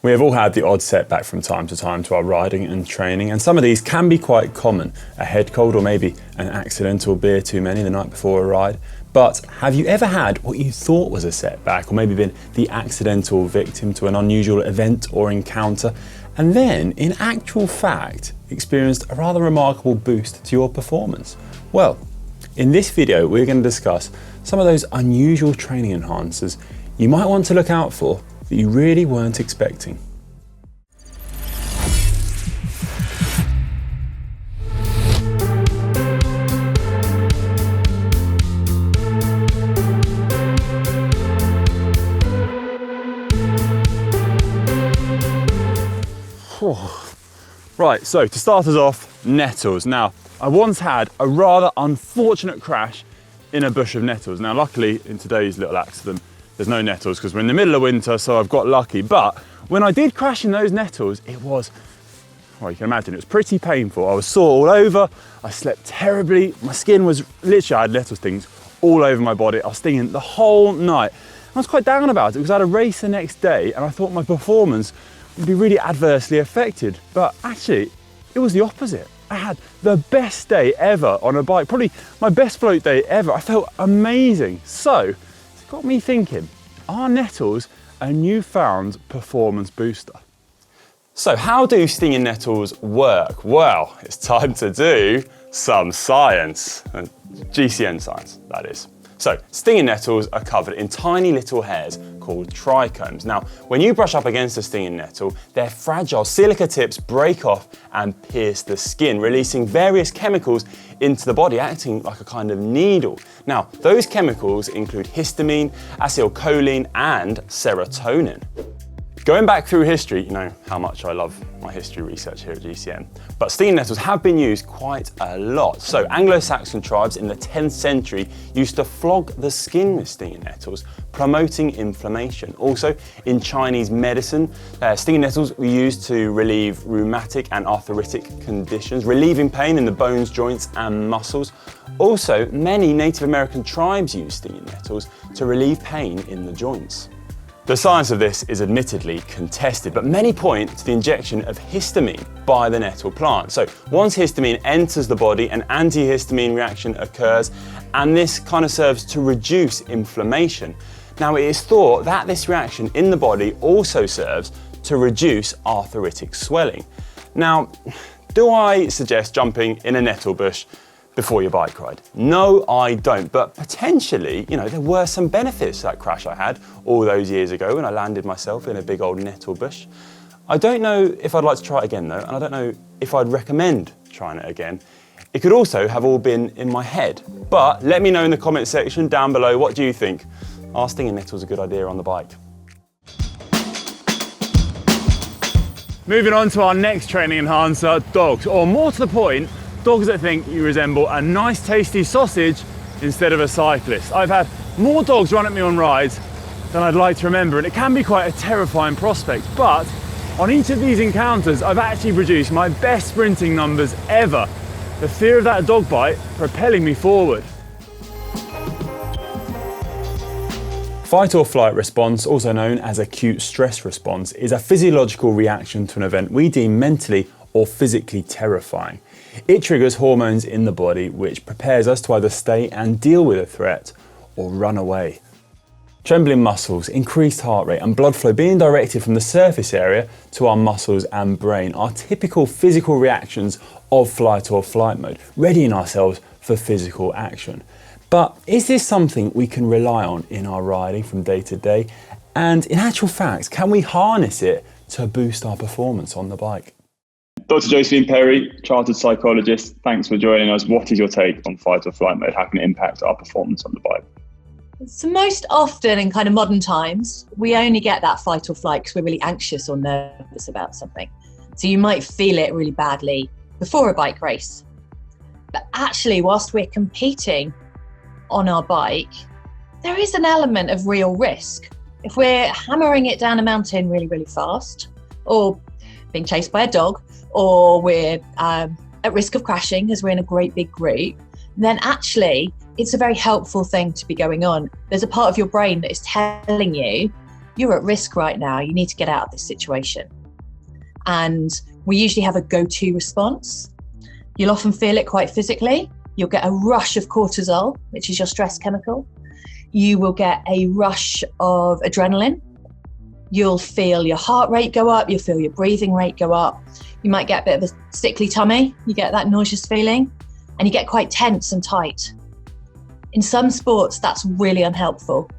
We have all had the odd setback from time to our riding and training, and some of these can be quite common. A head cold or maybe an accidental beer too many the night before a ride. But have you ever had what you thought was a setback, or maybe been the accidental victim to an unusual event or encounter, and then in actual fact experienced a rather remarkable boost to your performance? Well, in this video we're going to discuss some of those unusual training enhancers you might want to look out for that you really weren't expecting. Right, so to start us off, nettles. Now, I once had a rather unfortunate crash in a bush of nettles. Now, luckily, in today's little accident, there's no nettles because we're in the middle of winter, so I've got lucky. But when I did crash in those nettles, it was, well, you can imagine, it was pretty painful. I was sore all over, I slept terribly, my skin was, literally I had nettle stings all over my body. I was stinging the whole night. I was quite down about it because I had a race the next day and I thought my performance would be really adversely affected. But actually, it was the opposite. I had the best day ever on a bike, probably my best float day ever. I felt amazing. So, it got me thinking, are nettles a newfound performance booster? So how do stinging nettles work? Well, it's time to do some science, GCN science, that is. So stinging nettles are covered in tiny little hairs called trichomes. Now, when you brush up against a stinging nettle, their fragile silica tips break off and pierce the skin, releasing various chemicals into the body, acting like a kind of needle. Now, those chemicals include histamine, acetylcholine, and serotonin. Going back through history, you know how much I love my history research here at GCN, but stinging nettles have been used quite a lot. So Anglo-Saxon tribes in the 10th century used to flog the skin with stinging nettles, promoting inflammation. Also, in Chinese medicine, stinging nettles were used to relieve rheumatic and arthritic conditions, relieving pain in the bones, joints, and muscles. Also, many Native American tribes used stinging nettles to relieve pain in the joints. The science of this is admittedly contested, but many point to the injection of histamine by the nettle plant. So once histamine enters the body, an antihistamine reaction occurs, and this kind of serves to reduce inflammation. Now, it is thought that this reaction in the body also serves to reduce arthritic swelling. Now, do I suggest jumping in a nettle bush before your bike ride? No, I don't, but potentially, you know, there were some benefits to that crash I had all those years ago when I landed myself in a big old nettle bush. I don't know if I'd like to try it again though, and I don't know if I'd recommend trying it again. It could also have all been in my head, but let me know in the comment section down below, what do you think? Are stinging nettles a good idea on the bike? Moving on to our next training enhancer, dogs, or more to the point, dogs that think you resemble a nice tasty sausage instead of a cyclist. I've had more dogs run at me on rides than I'd like to remember, and it can be quite a terrifying prospect, but on each of these encounters I've actually produced my best sprinting numbers ever. The fear of that dog bite propelling me forward. Fight or flight response, also known as acute stress response, is a physiological reaction to an event we deem mentally or physically terrifying. It triggers hormones in the body which prepares us to either stay and deal with a threat or run away. Trembling muscles, increased heart rate and blood flow being directed from the surface area to our muscles and brain are typical physical reactions of fight or flight mode, readying ourselves for physical action. But is this something we can rely on in our riding from day to day? And in actual fact, can we harness it to boost our performance on the bike? Dr. Josephine Perry, chartered psychologist, thanks for joining us. What is your take on fight or flight mode? How can it impact our performance on the bike? So most often in kind of modern times, we only get that fight or flight because we're really anxious or nervous about something. So you might feel it really badly before a bike race. But actually, whilst we're competing on our bike, there is an element of real risk. If we're hammering it down a mountain really, really fast, or being chased by a dog, or we're at risk of crashing as we're in a great big group, then actually it's a very helpful thing to be going on. There's a part of your brain that is telling you you're at risk right now. You need to get out of this situation. And we usually have a go-to response. You'll often feel it quite physically. You'll get a rush of cortisol, which is your stress chemical. You will get a rush of adrenaline. You'll feel your heart rate go up. You'll feel your breathing rate go up. You might get a bit of a sickly tummy. You get that nauseous feeling, and you get quite tense and tight. In some sports, that's really unhelpful.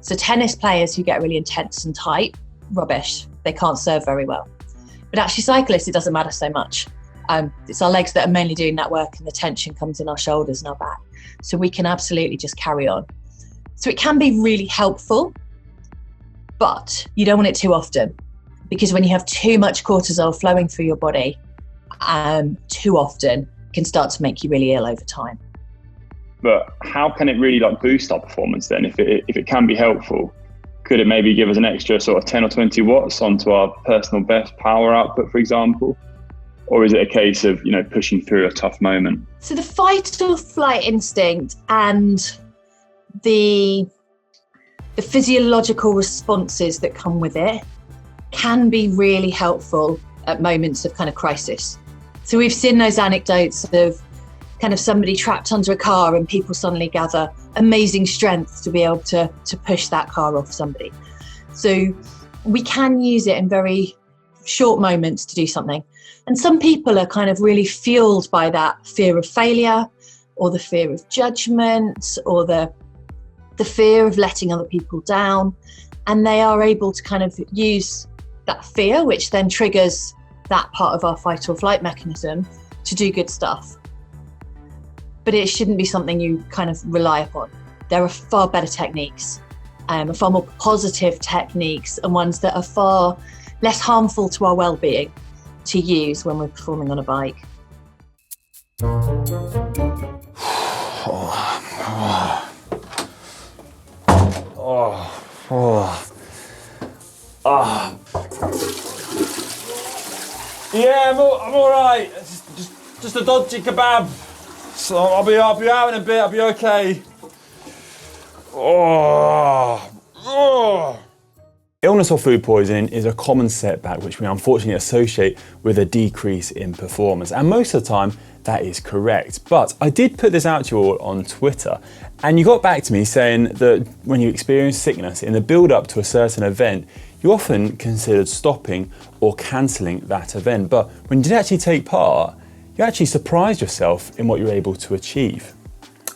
So tennis players who get really intense and tight, rubbish. They can't serve very well. But actually cyclists, it doesn't matter so much. It's our legs that are mainly doing that work, and the tension comes in our shoulders and our back. So we can absolutely just carry on. So it can be really helpful, but you don't want it too often, because when you have too much cortisol flowing through your body, too often, it can start to make you really ill over time. But how can it really boost our performance then? If it can be helpful, could it maybe give us an extra sort of 10 or 20 watts onto our personal best power output, for example? Or is it a case of, pushing through a tough moment? So the fight or flight instinct and the physiological responses that come with it can be really helpful at moments of kind of crisis. So we've seen those anecdotes of kind of somebody trapped under a car and people suddenly gather amazing strength to be able to push that car off somebody. So we can use it in very short moments to do something. And some people are kind of really fueled by that fear of failure, or the fear of judgment, or the fear of letting other people down. And they are able to kind of use that fear, which then triggers that part of our fight or flight mechanism to do good stuff. But it shouldn't be something you kind of rely upon. There are far better techniques, far more positive techniques, and ones that are far less harmful to our well-being to use when we're performing on a bike. Yeah, I'm all right. Just a dodgy kebab. So I'll be out in a bit. I'll be okay. Illness or food poisoning is a common setback which we unfortunately associate with a decrease in performance, and most of the time that is correct. But I did put this out to you all on Twitter, and you got back to me saying that when you experience sickness in the build-up to a certain event, you often considered stopping or cancelling that event, but when you did actually take part, you actually surprised yourself in what you were able to achieve.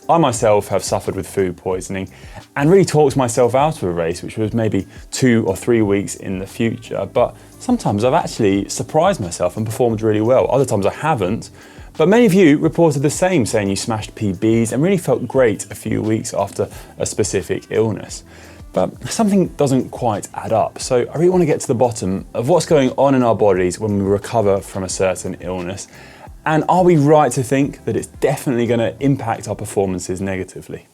I myself have suffered with food poisoning and really talked myself out of a race, which was maybe 2 or 3 weeks in the future. But sometimes I've actually surprised myself and performed really well. Other times I haven't. But many of you reported the same, saying you smashed PBs and really felt great a few weeks after a specific illness. But something doesn't quite add up. So I really want to get to the bottom of what's going on in our bodies when we recover from a certain illness. And are we right to think that it's definitely going to impact our performances negatively?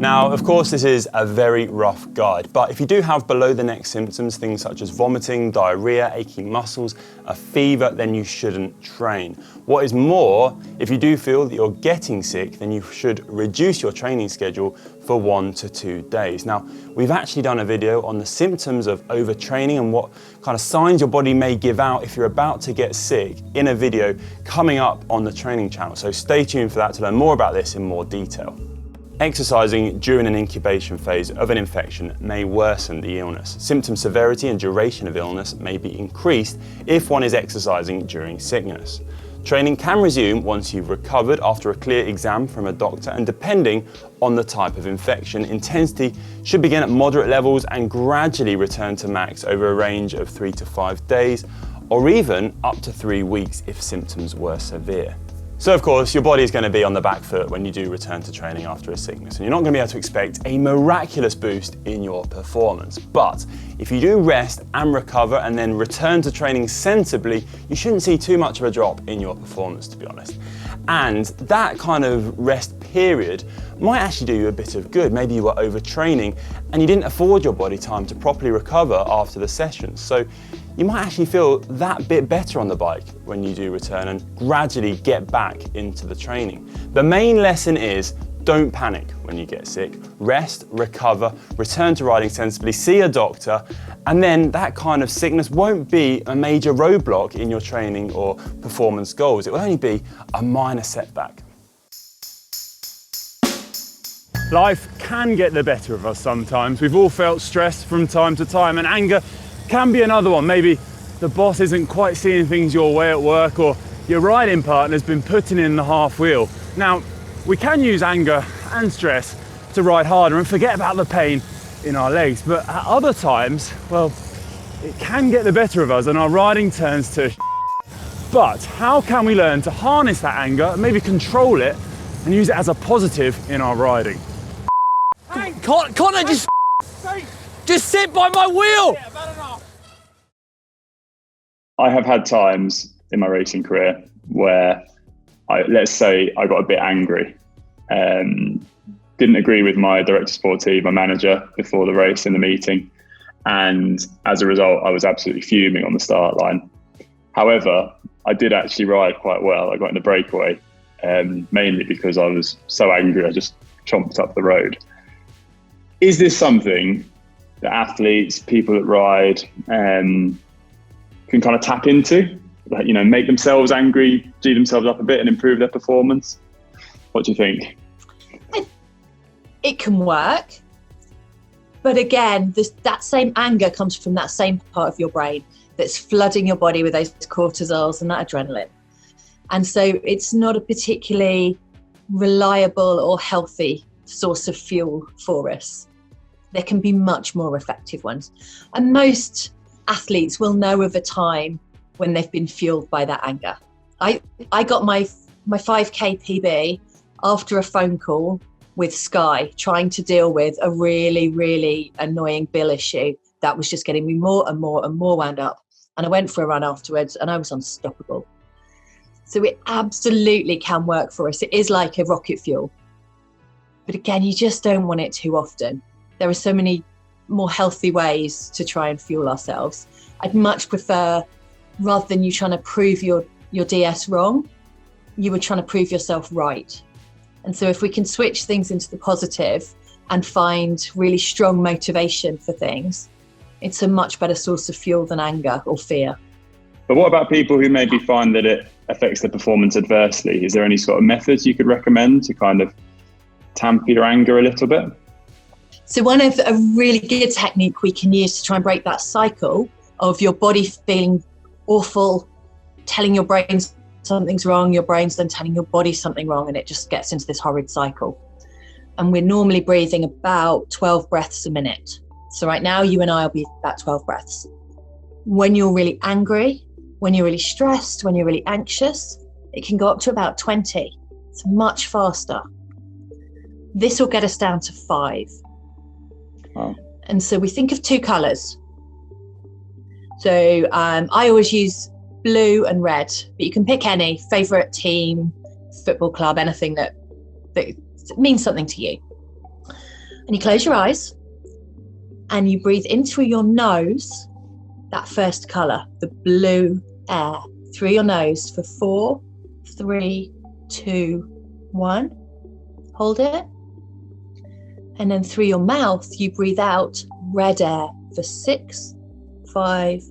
Now, of course, this is a very rough guide, but if you do have below the neck symptoms, things such as vomiting, diarrhea, aching muscles, a fever, then you shouldn't train. What is more, if you do feel that you're getting sick, then you should reduce your training schedule for 1 to 2 days. Now, we've actually done a video on the symptoms of overtraining and what kind of signs your body may give out if you're about to get sick in a video coming up on the training channel. So stay tuned for that to learn more about this in more detail. Exercising during an incubation phase of an infection may worsen the illness. Symptom severity and duration of illness may be increased if one is exercising during sickness. Training can resume once you've recovered after a clear exam from a doctor, and depending on the type of infection, intensity should begin at moderate levels and gradually return to max over a range of 3 to 5 days, or even up to 3 weeks if symptoms were severe. So of course, your body is going to be on the back foot when you do return to training after a sickness, and you're not going to be able to expect a miraculous boost in your performance. But if you do rest and recover and then return to training sensibly, you shouldn't see too much of a drop in your performance, to be honest. And that kind of rest period might actually do you a bit of good. Maybe you were overtraining and you didn't afford your body time to properly recover after the sessions. So you might actually feel that bit better on the bike when you do return and gradually get back into the training. The main lesson is, don't panic when you get sick. Rest, recover, return to riding sensibly, see a doctor, and then that kind of sickness won't be a major roadblock in your training or performance goals. It will only be a minor setback. Life can get the better of us sometimes. We've all felt stress from time to time, and anger can be another one. Maybe the boss isn't quite seeing things your way at work, or your riding partner's been putting in the half wheel. Now, we can use anger and stress to ride harder and forget about the pain in our legs, but at other times, well, it can get the better of us and our riding turns to But how can we learn to harness that anger, maybe control it, and use it as a positive in our riding? Hey, Conor, just sit by my wheel. I have had times in my racing career where let's say I got a bit angry, didn't agree with my director sportive, my manager, before the race in the meeting. And as a result, I was absolutely fuming on the start line. However, I did actually ride quite well. I got in the breakaway, mainly because I was so angry, I just chomped up the road. Is this something that athletes, people that ride, can kind of tap into? Like, you know, make themselves angry, G themselves up a bit and improve their performance? What do you think? It can work. But again, that same anger comes from that same part of your brain that's flooding your body with those cortisols and that adrenaline. And so it's not a particularly reliable or healthy source of fuel for us. There can be much more effective ones. And most athletes will know of a time when they've been fueled by that anger. I got my 5K PB after a phone call with Sky, trying to deal with a really, really annoying bill issue that was just getting me more and more and more wound up. And I went for a run afterwards and I was unstoppable. So it absolutely can work for us. It is like a rocket fuel. But again, you just don't want it too often. There are so many more healthy ways to try and fuel ourselves. I'd much prefer, rather than you trying to prove your DS wrong, you were trying to prove yourself right. And so if we can switch things into the positive and find really strong motivation for things, it's a much better source of fuel than anger or fear. But what about people who maybe find that it affects their performance adversely? Is there any sort of methods you could recommend to kind of tamper your anger a little bit? So one of a really good technique we can use to try and break that cycle of your body feeling awful, telling your brain something's wrong, your brain's then telling your body something wrong, and it just gets into this horrid cycle. And we're normally breathing about 12 breaths a minute. So right now, you and I will be about 12 breaths. When you're really angry, when you're really stressed, when you're really anxious, it can go up to about 20. It's much faster. This will get us down to 5. Wow. And so we think of 2 colours. So I always use blue and red, but you can pick any favourite team, football club, anything that means something to you. And you close your eyes and you breathe in through your nose, that first colour, the blue air, through your nose for 4, 3, 2, 1. Hold it. And then through your mouth, you breathe out red air for 6, 5,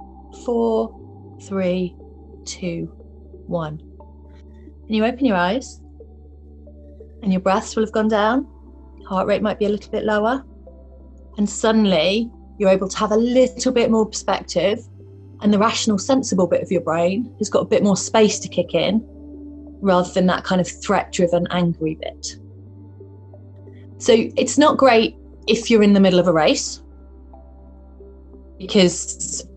4, 3, 2, 1. And you open your eyes and your breaths will have gone down. Heart rate might be a little bit lower. And suddenly you're able to have a little bit more perspective, and the rational, sensible bit of your brain has got a bit more space to kick in rather than that kind of threat-driven, angry bit. So it's not great if you're in the middle of a race, because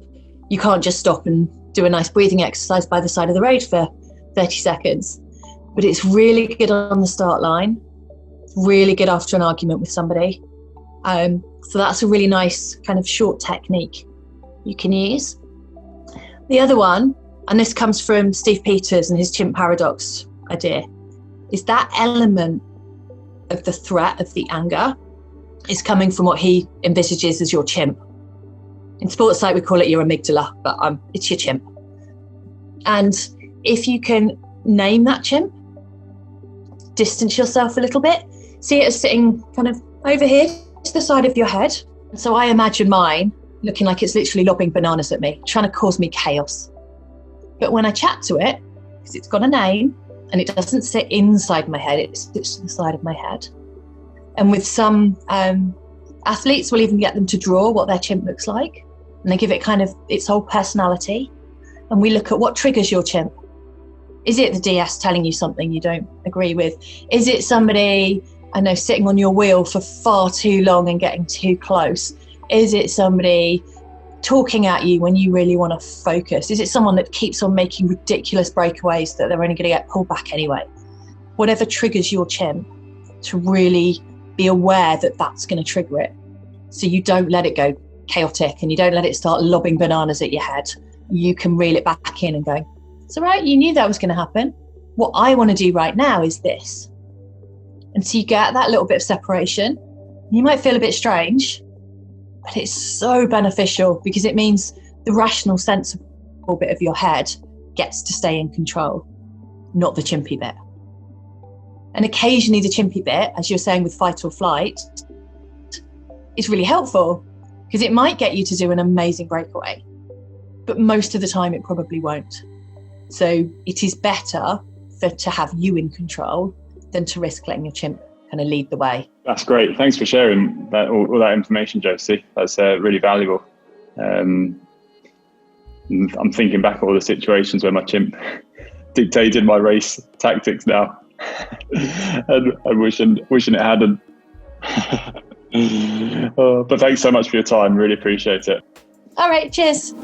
you can't just stop and do a nice breathing exercise by the side of the road for 30 seconds. But it's really good on the start line, really good after an argument with somebody. So that's a really nice kind of short technique you can use. The other one, and this comes from Steve Peters and his chimp paradox idea, is that element of the threat of the anger is coming from what he envisages as your chimp. In sports psych, we call it your amygdala, but it's your chimp. And if you can name that chimp, distance yourself a little bit, see it as sitting kind of over here to the side of your head. So I imagine mine looking like it's literally lobbing bananas at me, trying to cause me chaos. But when I chat to it, because it's got a name and it doesn't sit inside my head, it sits to the side of my head. And with some athletes, we'll even get them to draw what their chimp looks like, and they give it kind of its whole personality. And we look at what triggers your chimp. Is it the DS telling you something you don't agree with? Is it somebody, I know, sitting on your wheel for far too long and getting too close? Is it somebody talking at you when you really want to focus? Is it someone that keeps on making ridiculous breakaways that they're only going to get pulled back anyway? Whatever triggers your chimp, to really be aware that that's going to trigger it. So you don't let it go chaotic and you don't let it start lobbing bananas at your head. You can reel it back in and go, it's all right, you knew that was going to happen. What I want to do right now is this. And so you get that little bit of separation. You might feel a bit strange, but it's so beneficial because it means the rational, sensible bit of your head gets to stay in control, not the chimpy bit. And occasionally the chimpy bit, as you're saying with fight or flight, is really helpful because it might get you to do an amazing breakaway, but most of the time it probably won't. So it is better to have you in control than to risk letting your chimp kind of lead the way. That's great. Thanks for sharing all that information, Josie. That's really valuable. I'm thinking back at all the situations where my chimp dictated my race tactics now. and wishing it hadn't. But thanks so much for your time. Really appreciate it. All right, cheers.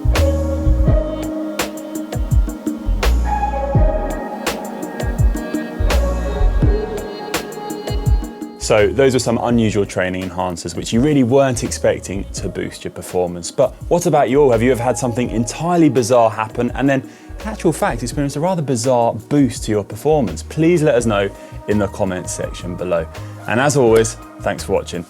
So those were some unusual training enhancers which you really weren't expecting to boost your performance. But what about you all? Have you ever had something entirely bizarre happen and then in actual fact experienced a rather bizarre boost to your performance? Please let us know in the comments section below. And as always, thanks for watching.